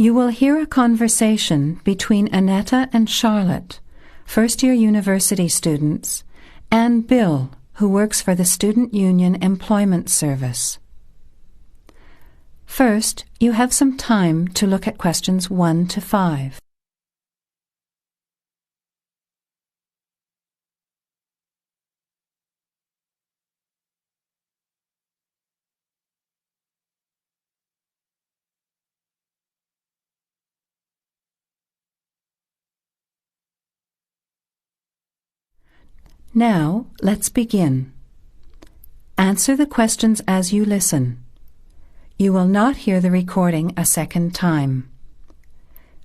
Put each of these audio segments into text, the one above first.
You will hear a conversation between Annetta and Charlotte, first-year university students, and Bill, who works for the Student Union Employment Service. First, you have some time to look at questions 1 to 5. Now, let's begin. Answer the questions as you listen. You will not hear the recording a second time.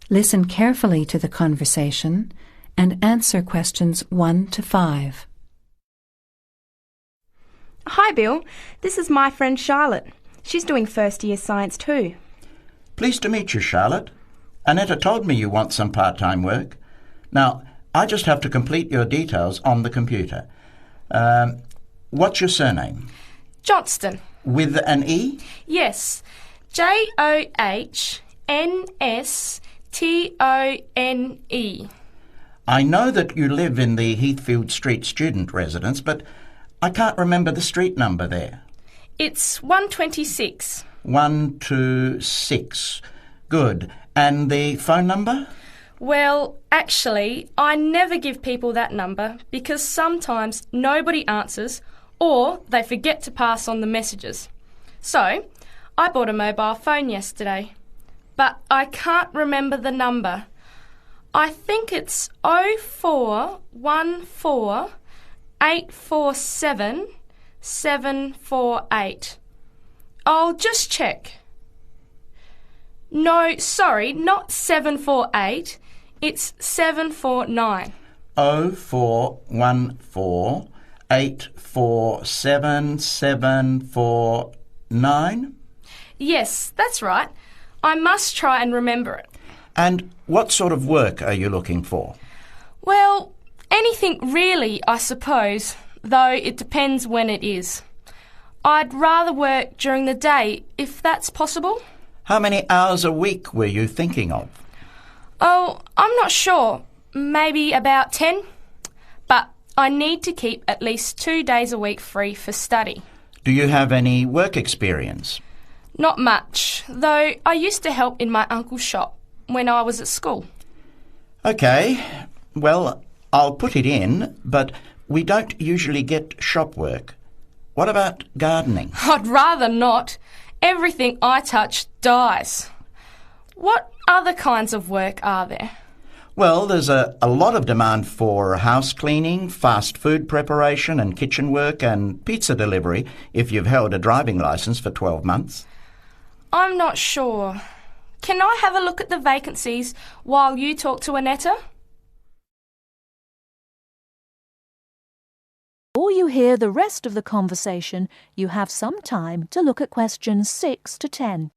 Listen carefully to the conversation and answer questions 1 to 5. Hi Bill, this is my friend Charlotte. She's doing first year science too. Pleased to meet you, Charlotte. Annetta told me you want some part-time work. Now, I just have to complete your details on the computer. What's your surname? Johnston. With an E? Yes, JohnstonE. I know that you live in the Heathfield Street student residence, but I can't remember the street number there. It's 126. 126. Good. And the phone number? Well, actually, I never give people that number because sometimes nobody answers or they forget to pass on the messages. So, I bought a mobile phone yesterday, but I can't remember the number. I think it's 0414 847 748. I'll just check. No, sorry, not 748. It's 749. 0414 847 749? Yes, that's right. I must try and remember it. And what sort of work are you looking for? Well, anything really, I suppose, though it depends when it is. I'd rather work during the day, if that's possible. How many hours a week were you thinking of? Oh, I'm not sure. Maybe about 10. But I need to keep at least 2 days a week free for study. Do you have any work experience? Not much, though I used to help in my uncle's shop when I was at school. OK. Well, I'll put it in, but we don't usually get shop work. What about gardening? I'd rather not. Everything I touch dies. What other kinds of work are there? Well, there's a lot of demand for house cleaning, fast food preparation and kitchen work and pizza delivery if you've held a driving licence for 12 months. I'm not sure. Can I have a look at the vacancies while you talk to Annetta? Before you hear the rest of the conversation, you have some time to look at questions 6 to 10.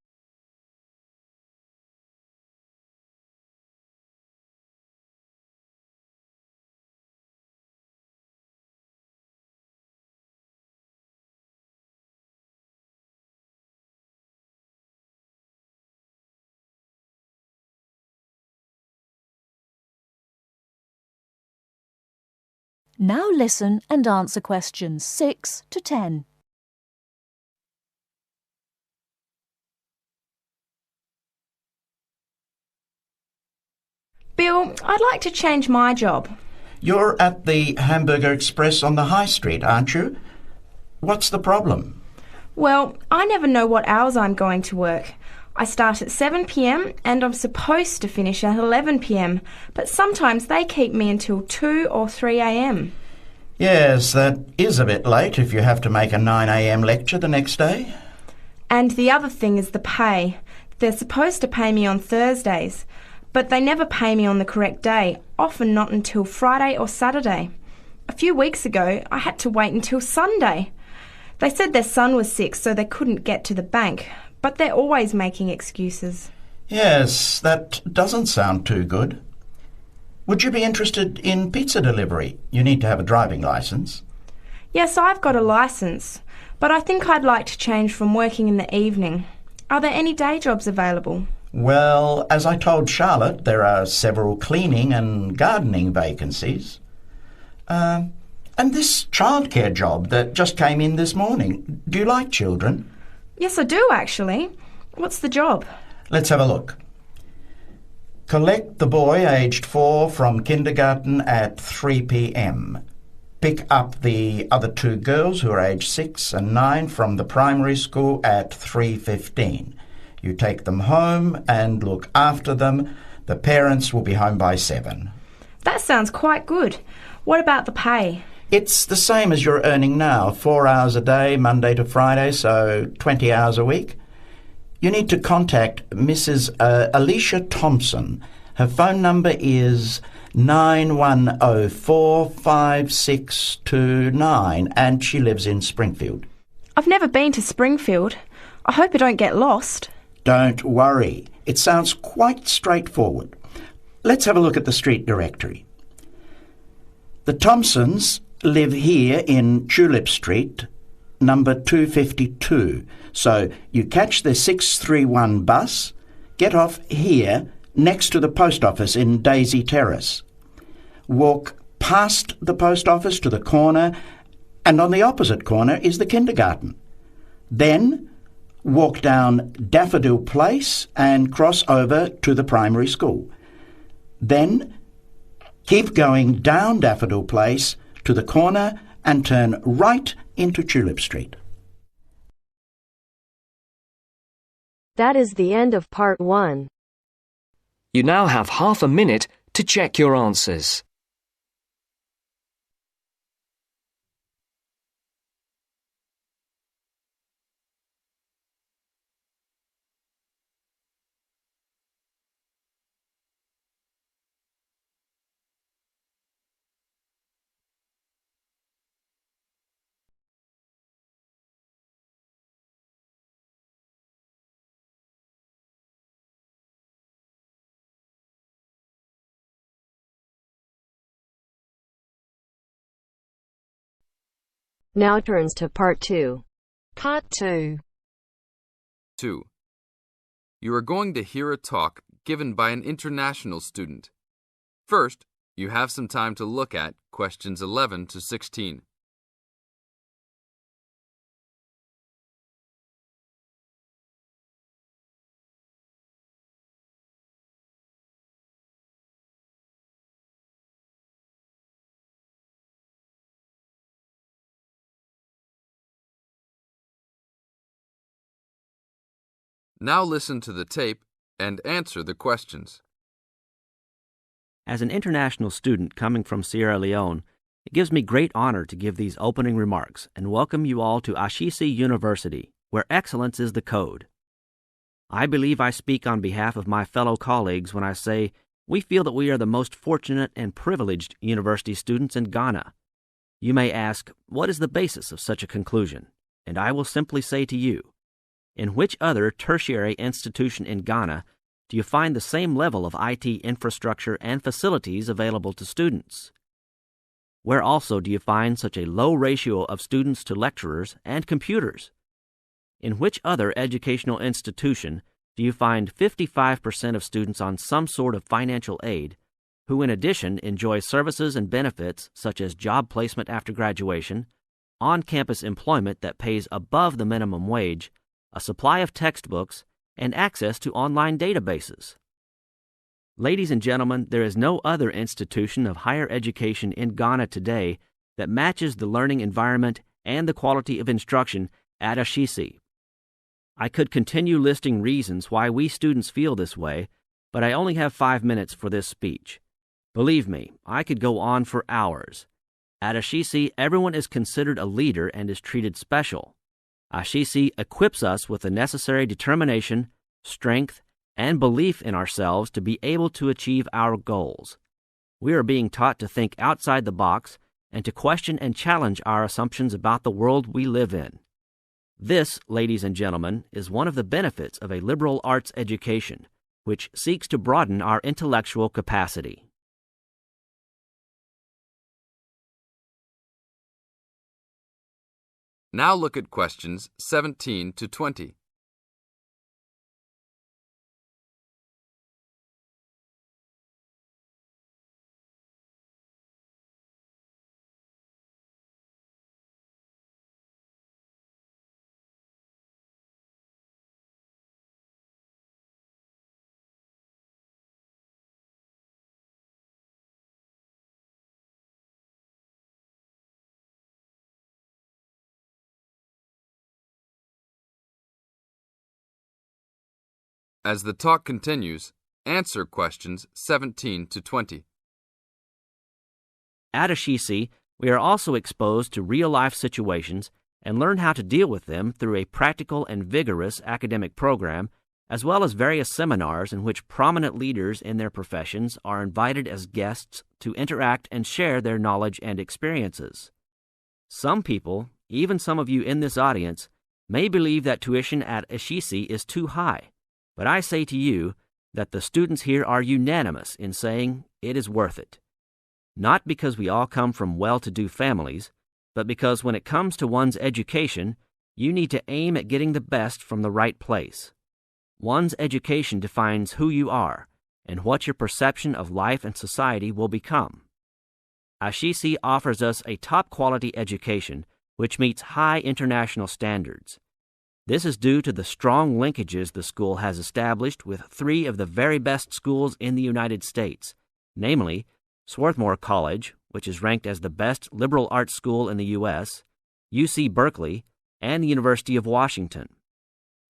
Now listen and answer questions 6 to 10. Bill, I'd like to change my job. You're at the Hamburger Express on the High Street, aren't you? What's the problem? Well, I never know what hours I'm going to work. I start at 7 p.m. and I'm supposed to finish at 11 p.m, but sometimes they keep me until 2 or 3 a.m. Yes, that is a bit late if you have to make a 9 a.m. lecture the next day. And the other thing is the pay. They're supposed to pay me on Thursdays, but they never pay me on the correct day, often not until Friday or Saturday. A few weeks ago, I had to wait until Sunday. They said their son was sick, so they couldn't get to the bank, but they're always making excuses. Yes, that doesn't sound too good. Would you be interested in pizza delivery? You need to have a driving licence. Yes, I've got a licence, but I think I'd like to change from working in the evening. Are there any day jobs available? Well, as I told Charlotte, there are several cleaning and gardening vacancies. And this childcare job that just came in this morning. Do you like children? Yes, I do, actually. What's the job? Let's have a look. Collect the boy aged 4 from kindergarten at 3 p.m. Pick up the other 2 girls who are aged 6 and 9 from the primary school at 3:15. You take them home and look after them. The parents will be home by 7. That sounds quite good. What about the pay? It's the same as you're earning now, 4 hours a day, Monday to Friday, so 20 hours a week. You need to contact Mrs. Alicia Thompson. Her phone number is 91045629 and she lives in Springfield. I've never been to Springfield. I hope I don't get lost. Don't worry. It sounds quite straightforward. Let's have a look at the street directory. The Thompsons live here in Tulip Street, number 252. So you catch the 631 bus, get off here next to the post office in Daisy Terrace. Walk past the post office to the corner, and on the opposite corner is the kindergarten. Then walk down Daffodil Place and cross over to the primary school. Then keep going down Daffodil Place to the corner and turn right into Tulip Street. That is the end of part 1. You now have half a minute to check your answers. Now turns to part 2. Part 2. 2. You are going to hear a talk given by an international student. First, you have some time to look at questions 11 to 16. Now listen to the tape and answer the questions. As an international student coming from Sierra Leone, it gives me great honor to give these opening remarks and welcome you all to Ashesi University, where excellence is the code. I believe I speak on behalf of my fellow colleagues when I say we feel that we are the most fortunate and privileged university students in Ghana. You may ask, what is the basis of such a conclusion? And I will simply say to you, in which other tertiary institution in Ghana do you find the same level of IT infrastructure and facilities available to students? Where also do you find such a low ratio of students to lecturers and computers? In which other educational institution do you find 55% of students on some sort of financial aid, who in addition enjoy services and benefits such as job placement after graduation, on-campus employment that pays above the minimum wage, a supply of textbooks, and access to online databases? Ladies and gentlemen, there is no other institution of higher education in Ghana today that matches the learning environment and the quality of instruction at Ashesi. I could continue listing reasons why we students feel this way, but I only have 5 minutes for this speech. Believe me, I could go on for hours. At Ashesi, everyone is considered a leader and is treated special. Ashesi equips us with the necessary determination, strength, and belief in ourselves to be able to achieve our goals. We are being taught to think outside the box and to question and challenge our assumptions about the world we live in. This, ladies and gentlemen, is one of the benefits of a liberal arts education, which seeks to broaden our intellectual capacity. Now look at questions 17 to 20. As the talk continues, answer questions 17 to 20. At Ashisi, we are also exposed to real-life situations and learn how to deal with them through a practical and vigorous academic program, as well as various seminars in which prominent leaders in their professions are invited as guests to interact and share their knowledge and experiences. Some people, even some of you in this audience, may believe that tuition at Ashisi is too high, but I say to you that the students here are unanimous in saying it is worth it. Not because we all come from well-to-do families, but because when it comes to one's education, you need to aim at getting the best from the right place. One's education defines who you are and what your perception of life and society will become. Ashisi offers us a top-quality education which meets high international standards. This is due to the strong linkages the school has established with three of the very best schools in the United States, namely Swarthmore College, which is ranked as the best liberal arts school in the U.S., UC Berkeley, and the University of Washington.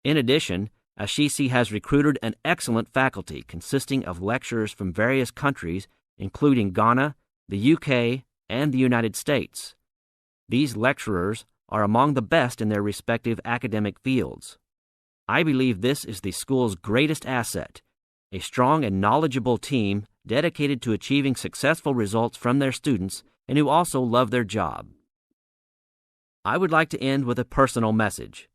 In addition, Ashisi has recruited an excellent faculty consisting of lecturers from various countries, including Ghana, the UK, and the United States. These lecturers are among the best in their respective academic fields. I believe this is the school's greatest asset, a strong and knowledgeable team dedicated to achieving successful results from their students and who also love their job. I would like to end with a personal message.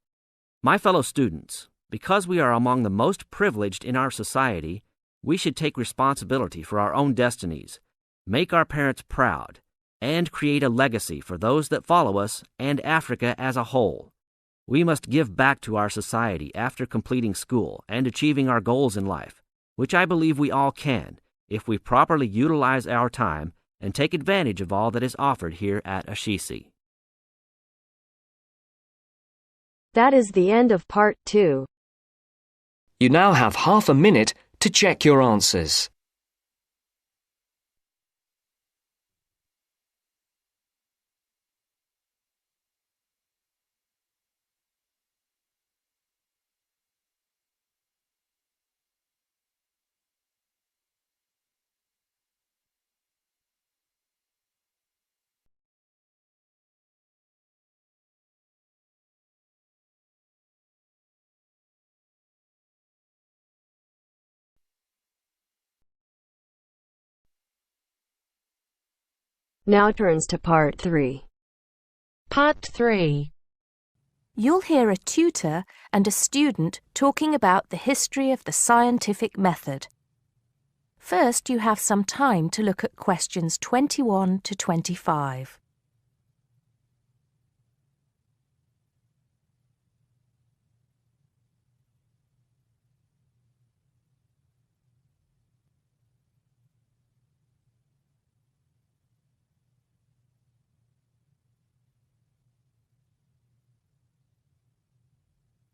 My fellow students, because we are among the most privileged in our society, we should take responsibility for our own destinies, make our parents proud, and create a legacy for those that follow us and Africa as a whole. We must give back to our society after completing school and achieving our goals in life, which I believe we all can if we properly utilize our time and take advantage of all that is offered here at Ashisi. That is the end of part 2. You now have half a minute to check your answers. Now turns to part 3. Part 3. You'll hear a tutor and a student talking about the history of the scientific method. First, you have some time to look at questions 21 to 25.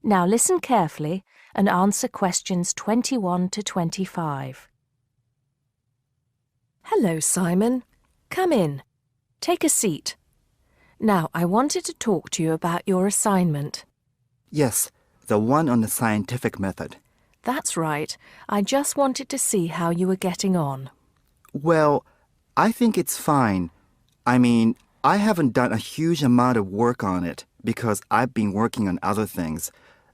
Now listen carefully and answer questions 21 to 25. Hello, Simon. Come in. Take a seat. Now, I wanted to talk to you about your assignment. Yes, the one on the scientific method. That's right. I just wanted to see how you were getting on. Well, I think it's fine. I mean, I haven't done a huge amount of work on it because I've been working on other things.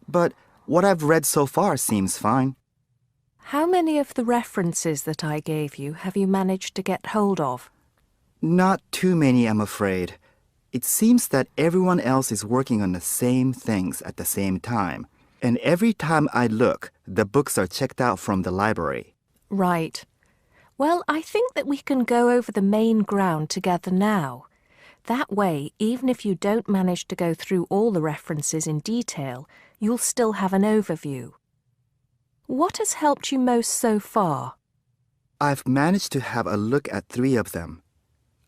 But what I've read so far seems fine. How many of the references that I gave you have you managed to get hold of? Not too many, I'm afraid. It seems that everyone else is working on the same things at the same time. And every time I look, the books are checked out from the library. Right. Well, I think that we can go over the main ground together now. That way, even if you don't manage to go through all the references in detail, you'll still have an overview. What has helped you most so far? I've managed to have a look at 3 of them.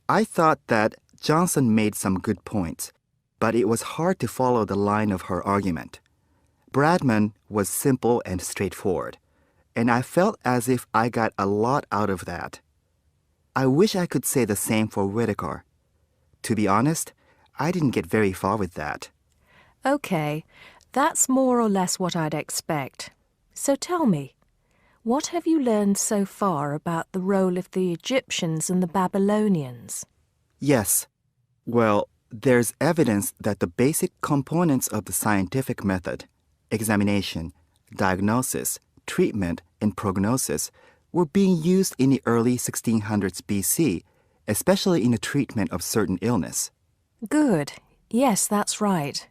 I thought that Johnson made some good points, but it was hard to follow the line of her argument. Bradman was simple and straightforward, and I felt as if I got a lot out of that. I wish I could say the same for Whitaker. To be honest, I didn't get very far with that. Okay, that's more or less what I'd expect. So tell me, what have you learned so far about the role of the Egyptians and the Babylonians? Yes. Well, there's evidence that the basic components of the scientific method, examination, diagnosis, treatment, and prognosis, were being used in the early 1600s BC, especially in the treatment of certain illness. Good. Yes, that's right.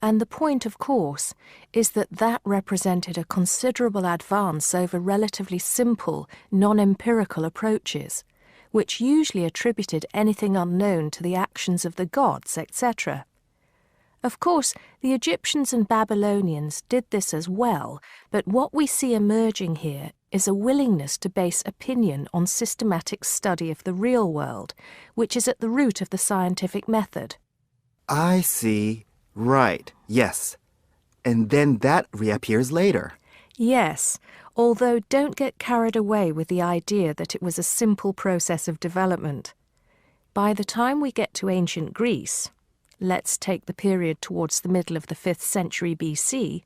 And the point, of course, is that that represented a considerable advance over relatively simple, non-empirical approaches, which usually attributed anything unknown to the actions of the gods, etc. Of course, the Egyptians and Babylonians did this as well, but what we see emerging here is a willingness to base opinion on systematic study of the real world, which is at the root of the scientific method. I see. Right, yes. And then that reappears later. Yes, although don't get carried away with the idea that it was a simple process of development. By the time we get to ancient Greece, let's take the period towards the middle of the 5th century BC,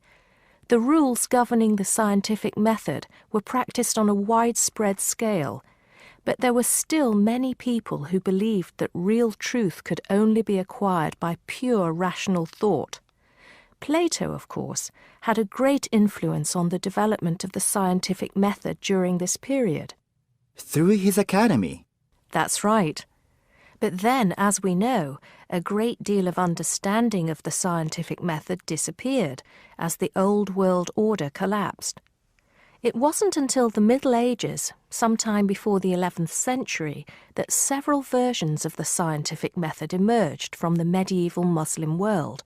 the rules governing the scientific method were practiced on a widespread scale, but there were still many people who believed that real truth could only be acquired by pure rational thought. Plato, of course, had a great influence on the development of the scientific method during this period. Through his academy. That's right. But then, as we know, a great deal of understanding of the scientific method disappeared as the old world order collapsed. It wasn't until the Middle Ages, sometime before the 11th century, that several versions of the scientific method emerged from the medieval Muslim world,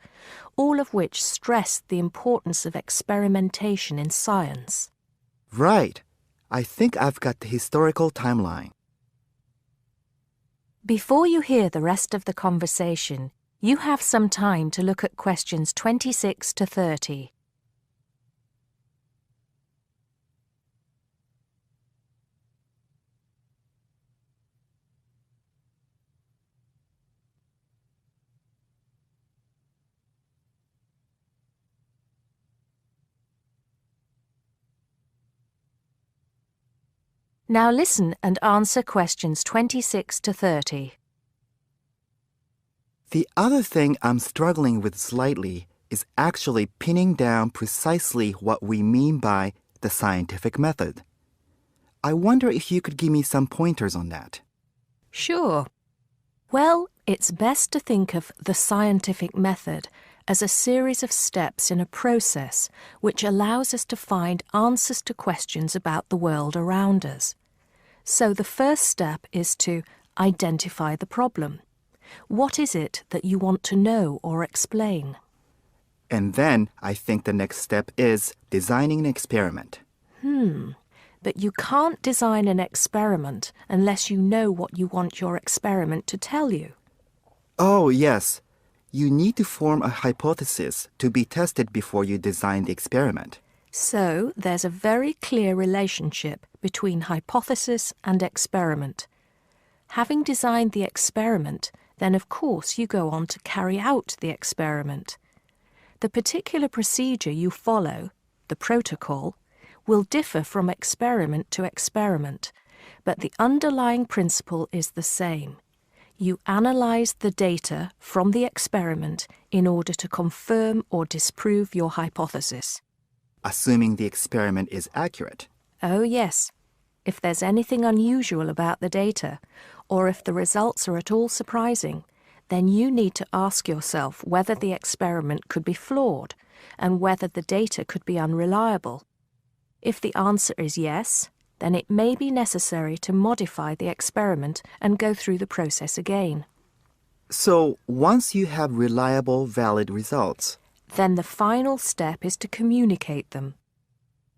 all of which stressed the importance of experimentation in science. Right. I think I've got the historical timeline. Before you hear the rest of the conversation, you have some time to look at questions 26 to 30. Now listen and answer questions 26 to 30. The other thing I'm struggling with slightly is actually pinning down precisely what we mean by the scientific method. I wonder if you could give me some pointers on that. Sure. Well, it's best to think of the scientific method as a series of steps in a process which allows us to find answers to questions about the world around us. So the first step is to identify the problem. What is it that you want to know or explain? And then I think the next step is designing an experiment. But you can't design an experiment unless you know what you want your experiment to tell you. Oh, yes. You need to form a hypothesis to be tested before you design the experiment. So there's a very clear relationship between hypothesis and experiment. Having designed the experiment, then of course you go on to carry out the experiment. The particular procedure you follow, the protocol, will differ from experiment to experiment, but the underlying principle is the same. You analyze the data from the experiment in order to confirm or disprove your hypothesis. Assuming the experiment is accurate. Oh yes. If there's anything unusual about the data, or if the results are at all surprising, then you need to ask yourself whether the experiment could be flawed and whether the data could be unreliable. If the answer is yes, then it may be necessary to modify the experiment and go through the process again. So, once you have reliable, valid results, then the final step is to communicate them.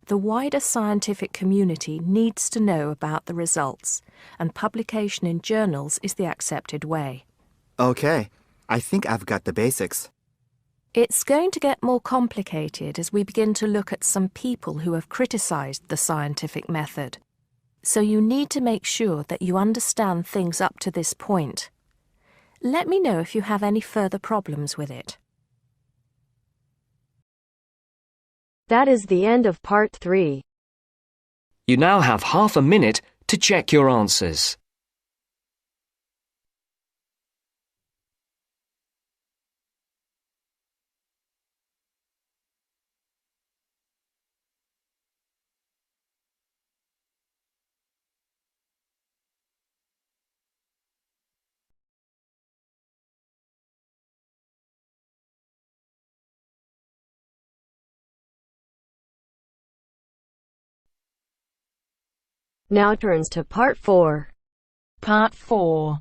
The wider scientific community needs to know about the results, and publication in journals is the accepted way. Okay, I think I've got the basics. It's going to get more complicated as we begin to look at some people who have criticized the scientific method. So you need to make sure that you understand things up to this point. Let me know if you have any further problems with it. That is the end of part 3. You now have half a minute to check your answers. Now turns to part 4. Part 4.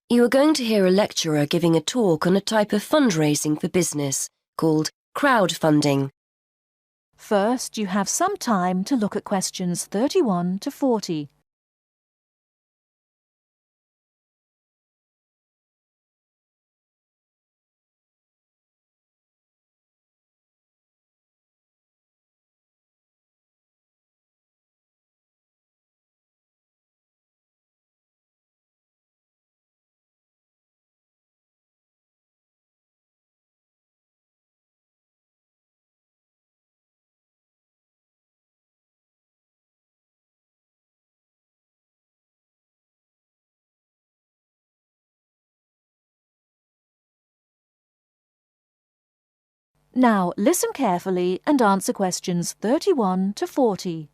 You are going to hear a lecturer giving a talk on a type of fundraising for business called crowdfunding. First, you have some time to look at questions 31 to 40. Now, listen carefully and answer questions 31 to 40.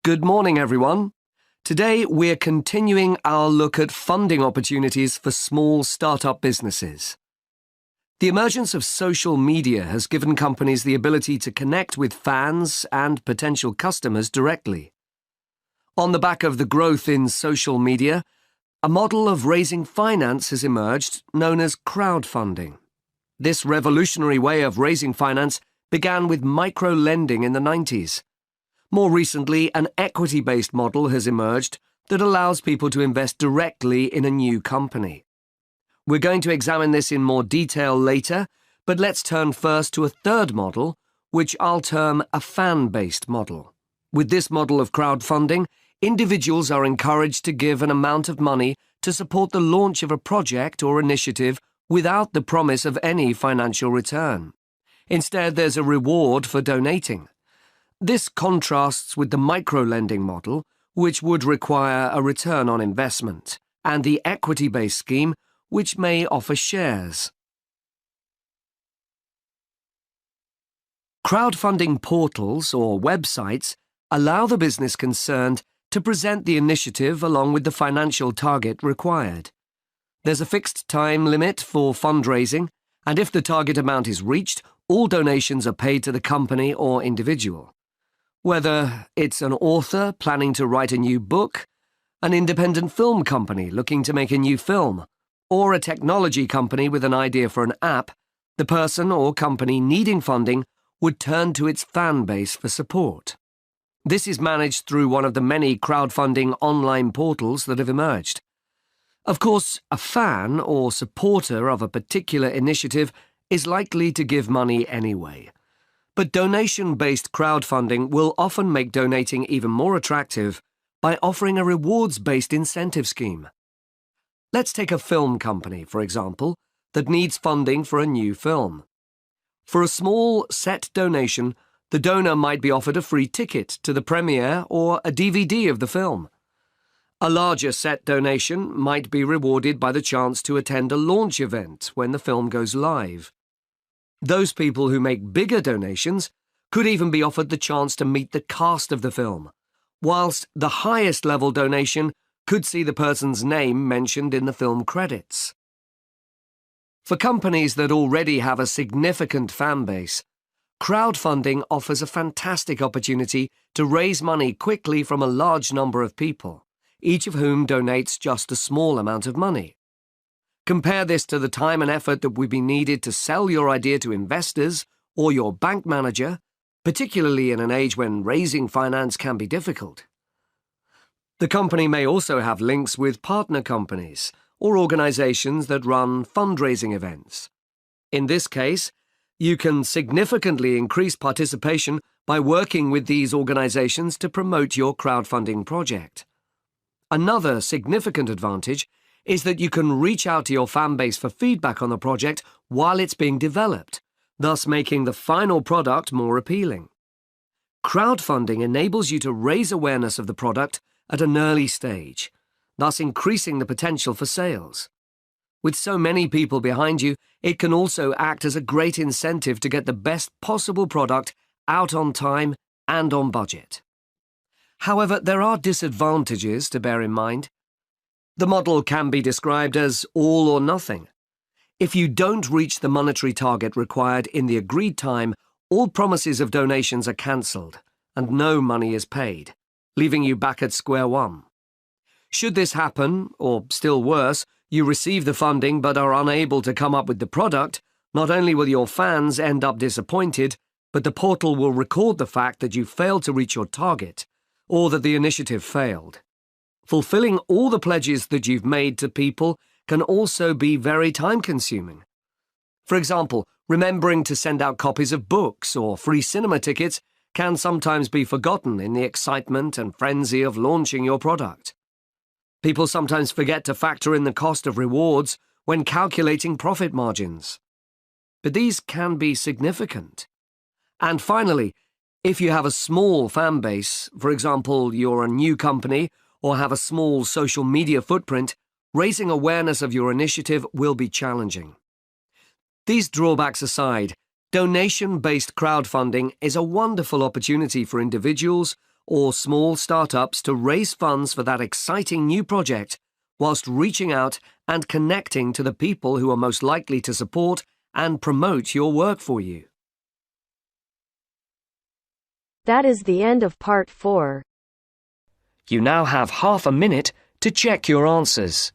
Good morning, everyone. Today, we're continuing our look at funding opportunities for small startup businesses. The emergence of social media has given companies the ability to connect with fans and potential customers directly. On the back of the growth in social media, a model of raising finance has emerged known as crowdfunding. This revolutionary way of raising finance began with micro-lending in the 90s. More recently, an equity-based model has emerged that allows people to invest directly in a new company. We're going to examine this in more detail later, but let's turn first to a third model, which I'll term a fan-based model. With this model of crowdfunding, individuals are encouraged to give an amount of money to support the launch of a project or initiative without the promise of any financial return. Instead, there's a reward for donating. This contrasts with the micro-lending model, which would require a return on investment, and the equity-based scheme, which may offer shares. Crowdfunding portals or websites allow the business concerned to present the initiative along with the financial target required. There's a fixed time limit for fundraising, and if the target amount is reached, all donations are paid to the company or individual. Whether it's an author planning to write a new book, an independent film company looking to make a new film, or a technology company with an idea for an app, the person or company needing funding would turn to its fan base for support. This is managed through one of the many crowdfunding online portals that have emerged. Of course, a fan or supporter of a particular initiative is likely to give money anyway. But donation-based crowdfunding will often make donating even more attractive by offering a rewards-based incentive scheme. Let's take a film company, for example, that needs funding for a new film. For a small set donation, the donor might be offered a free ticket to the premiere or a DVD of the film. A larger set donation might be rewarded by the chance to attend a launch event when the film goes live. Those people who make bigger donations could even be offered the chance to meet the cast of the film, whilst the highest level donation could see the person's name mentioned in the film credits. For companies that already have a significant fan base, crowdfunding offers a fantastic opportunity to raise money quickly from a large number of people, each of whom donates just a small amount of money. Compare this to the time and effort that would be needed to sell your idea to investors or your bank manager, particularly in an age when raising finance can be difficult. The company may also have links with partner companies or organizations that run fundraising events. In this case, you can significantly increase participation by working with these organizations to promote your crowdfunding project. Another significant advantage is that you can reach out to your fan base for feedback on the project while it's being developed, thus making the final product more appealing. Crowdfunding enables you to raise awareness of the product at an early stage, thus increasing the potential for sales. With so many people behind you, it can also act as a great incentive to get the best possible product out on time and on budget. However, there are disadvantages to bear in mind. The model can be described as all or nothing. If you don't reach the monetary target required in the agreed time, all promises of donations are cancelled and no money is paid, leaving you back at square one. Should this happen, or still worse, you receive the funding but are unable to come up with the product, not only will your fans end up disappointed, but the portal will record the fact that you failed to reach your target, or that the initiative failed. Fulfilling all the pledges that you've made to people can also be very time-consuming. For example, remembering to send out copies of books or free cinema tickets can sometimes be forgotten in the excitement and frenzy of launching your product. People sometimes forget to factor in the cost of rewards when calculating profit margins. But these can be significant. And finally, if you have a small fan base, for example, you're a new company or have a small social media footprint, raising awareness of your initiative will be challenging. These drawbacks aside, donation-based crowdfunding is a wonderful opportunity for individuals or small startups to raise funds for that exciting new project, whilst reaching out and connecting to the people who are most likely to support and promote your work for you. That is the end of part 4. You now have half a minute to check your answers.